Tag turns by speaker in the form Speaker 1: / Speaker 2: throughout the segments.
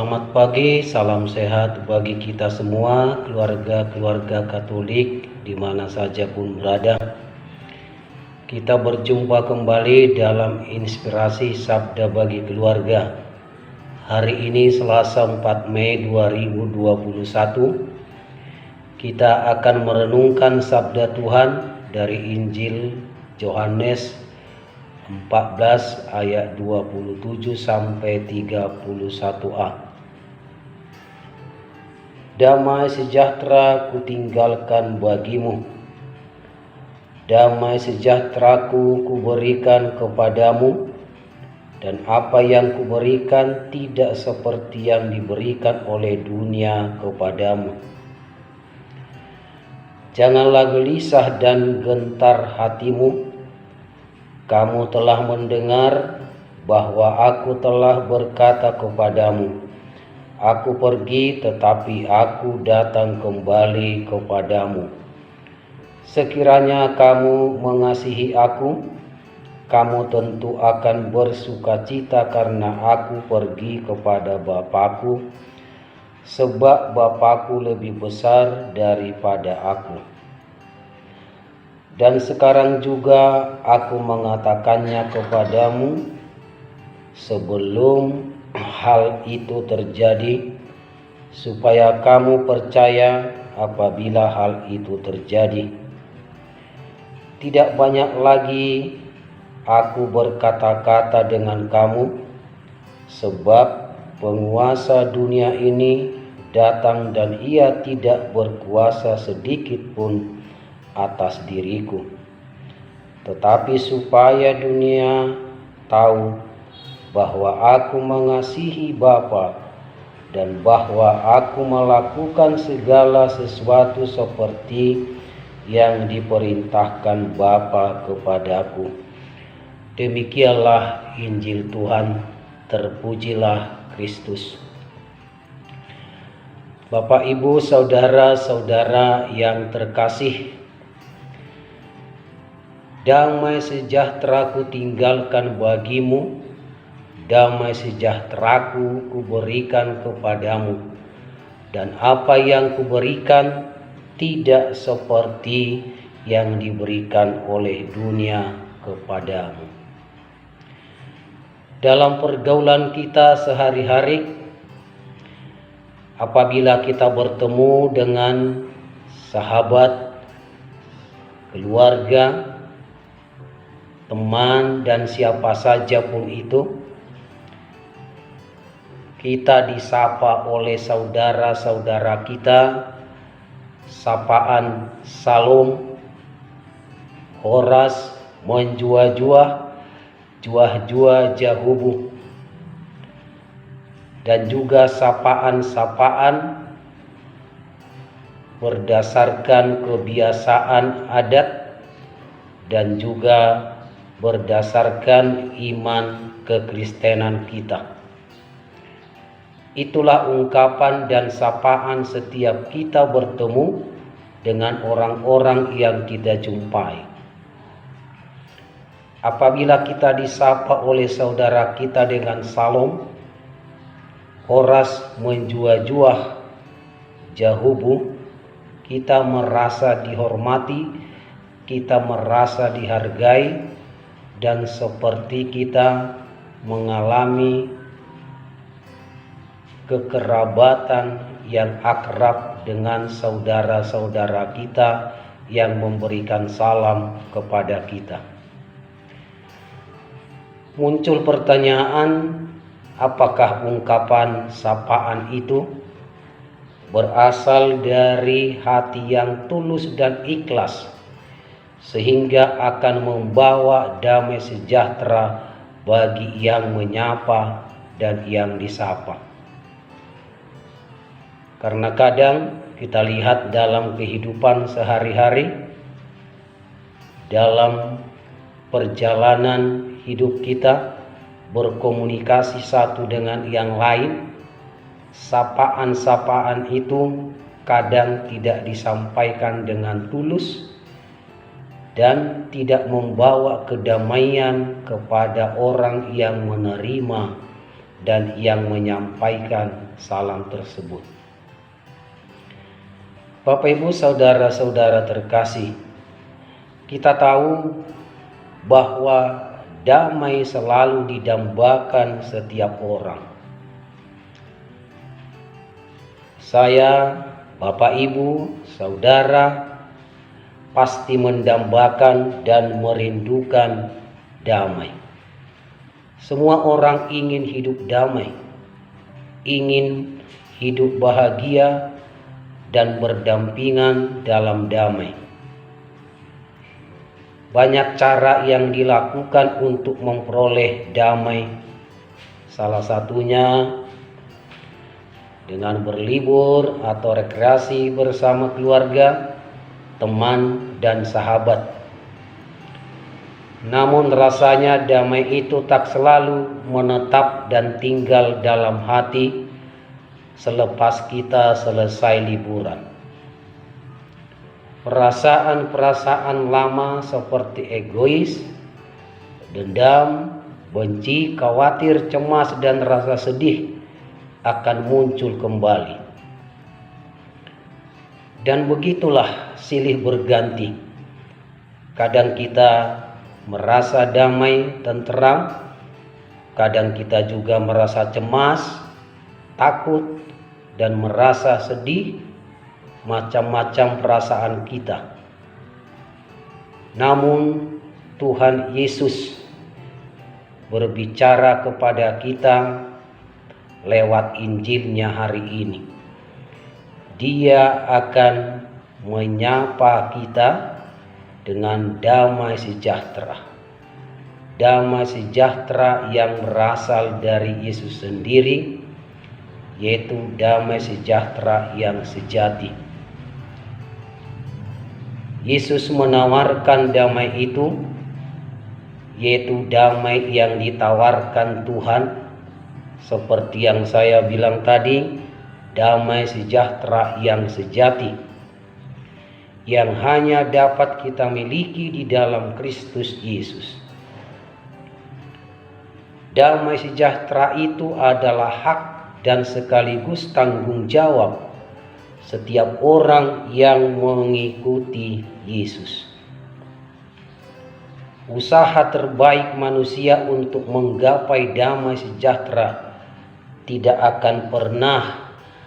Speaker 1: Selamat pagi, salam sehat bagi kita semua, keluarga-keluarga Katolik di mana saja pun berada. Kita berjumpa kembali dalam inspirasi Sabda bagi Keluarga. Hari ini Selasa 4 Mei 2021. Kita akan merenungkan Sabda Tuhan dari Injil Yohanes 14 ayat 27 sampai 31a. Damai sejahtera kutinggalkan bagimu, damai sejahteraku kuberikan kepadamu, dan apa yang kuberikan tidak seperti yang diberikan oleh dunia kepadamu. Janganlah gelisah dan gentar hatimu. Kamu telah mendengar bahwa aku telah berkata kepadamu, aku pergi tetapi aku datang kembali kepadamu. Sekiranya kamu mengasihi aku, kamu tentu akan bersukacita karena aku pergi kepada Bapa-Ku, sebab Bapa-Ku lebih besar daripada aku. Dan sekarang juga aku mengatakannya kepadamu sebelum hal itu terjadi, supaya kamu percaya apabila hal itu terjadi. Tidak banyak lagi aku berkata-kata dengan kamu, sebab penguasa dunia ini datang dan ia tidak berkuasa sedikit pun atas diriku, tetapi supaya dunia tahu bahwa aku mengasihi Bapa dan bahwa aku melakukan segala sesuatu seperti yang diperintahkan Bapa kepadaku. Demikianlah Injil Tuhan, terpujilah Kristus. Bapak, Ibu, saudara-saudara yang terkasih, damai sejahtera kutinggalkan bagimu, damai sejahteraku kuberikan kepadamu, dan apa yang kuberikan tidak seperti yang diberikan oleh dunia kepadamu. Dalam pergaulan kita sehari-hari, apabila kita bertemu dengan sahabat, keluarga, teman, dan siapa saja pun itu, kita disapa oleh saudara-saudara kita, sapaan salam, horas, menjua-jua, juah-jua, jahubu, dan juga sapaan-sapaan berdasarkan kebiasaan adat dan juga berdasarkan iman kekristenan kita. Itulah ungkapan dan sapaan setiap kita bertemu dengan orang-orang yang kita jumpai. Apabila kita disapa oleh saudara kita dengan salam, horas, menjua-juah, jahubu, kita merasa dihormati, kita merasa dihargai, dan seperti kita mengalami kekerabatan yang akrab dengan saudara-saudara kita yang memberikan salam kepada kita. Muncul pertanyaan, apakah ungkapan sapaan itu berasal dari hati yang tulus dan ikhlas, sehingga akan membawa damai sejahtera bagi yang menyapa dan yang disapa. Karena kadang kita lihat dalam kehidupan sehari-hari, dalam perjalanan hidup kita, berkomunikasi satu dengan yang lain, sapaan-sapaan itu kadang tidak disampaikan dengan tulus dan tidak membawa kedamaian kepada orang yang menerima dan yang menyampaikan salam tersebut. Bapak Ibu saudara-saudara terkasih, kita tahu bahwa damai selalu didambakan setiap orang. Saya, Bapak Ibu, saudara pasti mendambakan dan merindukan damai. Semua orang ingin hidup damai, ingin hidup bahagia dan berdampingan dalam damai. Banyak cara yang dilakukan untuk memperoleh damai. Salah satunya dengan berlibur atau rekreasi bersama keluarga, teman, dan sahabat. Namun rasanya damai itu tak selalu menetap dan tinggal dalam hati selepas kita selesai liburan. Perasaan-perasaan lama seperti egois, dendam, benci, khawatir, cemas, dan rasa sedih akan muncul kembali. Dan begitulah silih berganti. Kadang kita merasa damai, tenteram, kadang kita juga merasa cemas, takut, dan merasa sedih, macam-macam perasaan kita. Namun Tuhan Yesus berbicara kepada kita lewat Injilnya hari ini. Dia akan menyapa kita dengan damai sejahtera. Damai sejahtera yang berasal dari Yesus sendiri, yaitu damai sejahtera yang sejati. Yesus menawarkan damai itu, yaitu damai yang ditawarkan Tuhan. Seperti yang saya bilang tadi, damai sejahtera yang sejati, yang hanya dapat kita miliki di dalam Kristus Yesus. Damai sejahtera itu adalah hak dan sekaligus tanggung jawab setiap orang yang mengikuti Yesus. Usaha terbaik manusia untuk menggapai damai sejahtera tidak akan pernah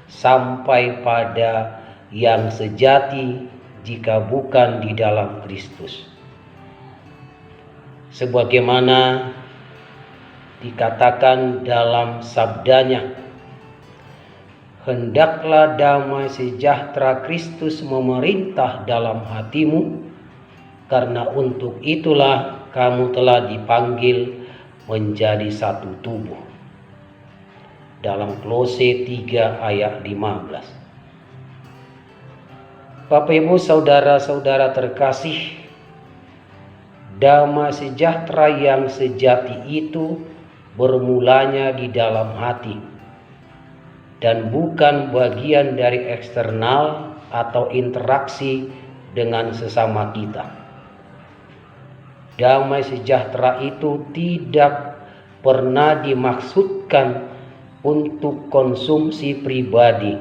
Speaker 1: sampai pada yang sejati jika bukan di dalam Kristus. Sebagaimana dikatakan dalam sabdanya, hendaklah damai sejahtera Kristus memerintah dalam hatimu, karena untuk itulah kamu telah dipanggil menjadi satu tubuh. Dalam Kolose 3 ayat 15. Bapak Ibu saudara-saudara terkasih, damai sejahtera yang sejati itu bermulanya di dalam hati dan bukan bagian dari eksternal atau interaksi dengan sesama kita. Damai sejahtera itu tidak pernah dimaksudkan untuk konsumsi pribadi,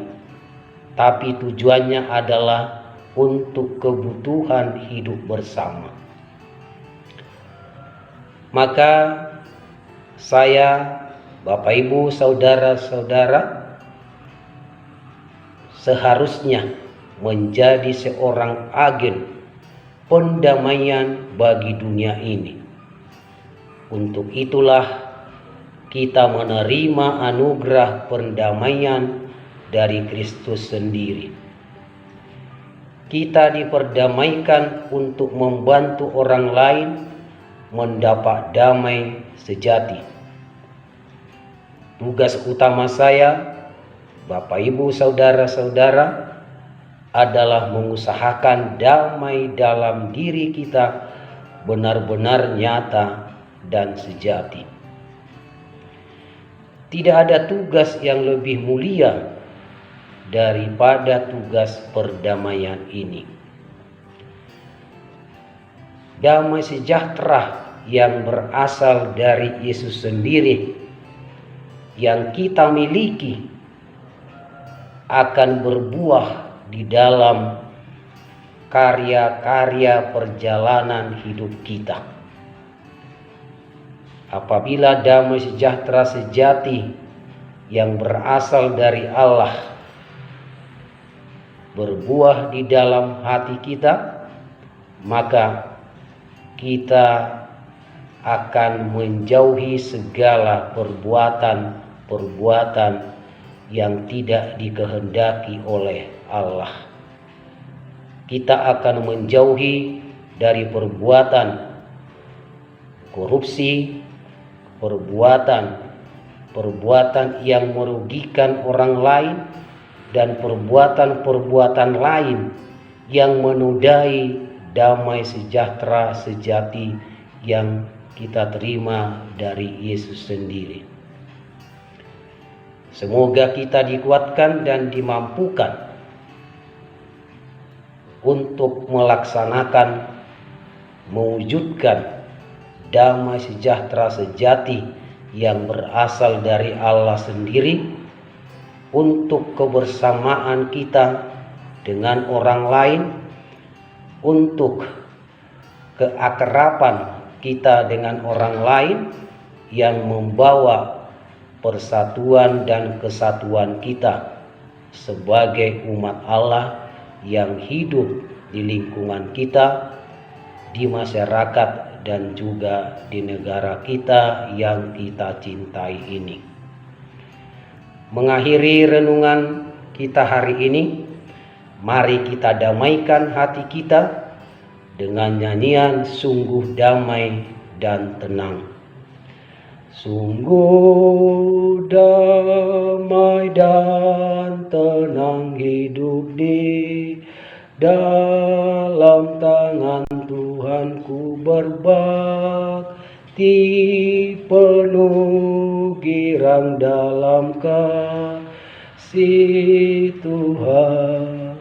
Speaker 1: tapi tujuannya adalah untuk kebutuhan hidup bersama. Maka saya, Bapak Ibu, saudara-saudara, seharusnya menjadi seorang agen pendamaian bagi dunia ini. Untuk itulah kita menerima anugerah perdamaian dari Kristus sendiri. Kita diperdamaikan untuk membantu orang lain mendapat damai sejati. Tugas utama saya, Bapak Ibu saudara-saudara, adalah mengusahakan damai dalam diri kita benar-benar nyata dan sejati. Tidak ada tugas yang lebih mulia daripada tugas perdamaian ini. Damai sejahtera yang berasal dari Yesus sendiri yang kita miliki akan berbuah di dalam karya-karya perjalanan hidup kita. Apabila damai sejahtera sejati yang berasal dari Allah berbuah di dalam hati kita, maka kita akan menjauhi segala perbuatan yang tidak dikehendaki oleh Allah. Kita akan menjauhi dari perbuatan korupsi, perbuatan yang merugikan orang lain, dan perbuatan lain yang menodai damai sejahtera sejati yang kita terima dari Yesus sendiri. Semoga kita dikuatkan dan dimampukan untuk mewujudkan damai sejahtera sejati yang berasal dari Allah sendiri untuk kebersamaan kita dengan orang lain, untuk keakraban kita dengan orang lain yang membawa persatuan dan kesatuan kita sebagai umat Allah yang hidup di lingkungan kita, di masyarakat, dan juga di negara kita yang kita cintai ini. Mengakhiri renungan kita hari ini, mari kita damaikan hati kita dengan nyanyian Sungguh Damai dan Tenang. Sungguh damai dan tenang hidup di dalam tangan Tuhanku, berbakti penuh girang dalam kasih Tuhan.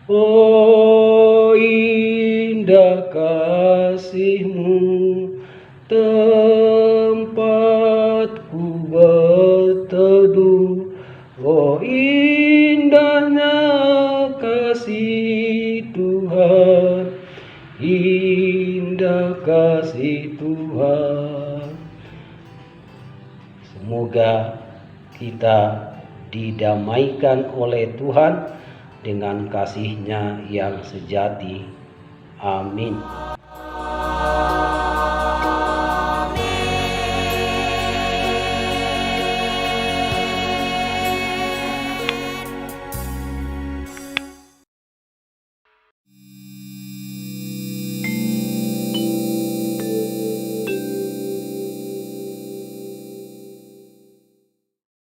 Speaker 1: Oh, indah kasih-Mu, tempatku berteduh. Oh, indahnya kasih Tuhan, indah kasih Tuhan. Semoga kita didamaikan oleh Tuhan dengan kasih-Nya yang sejati. Amin.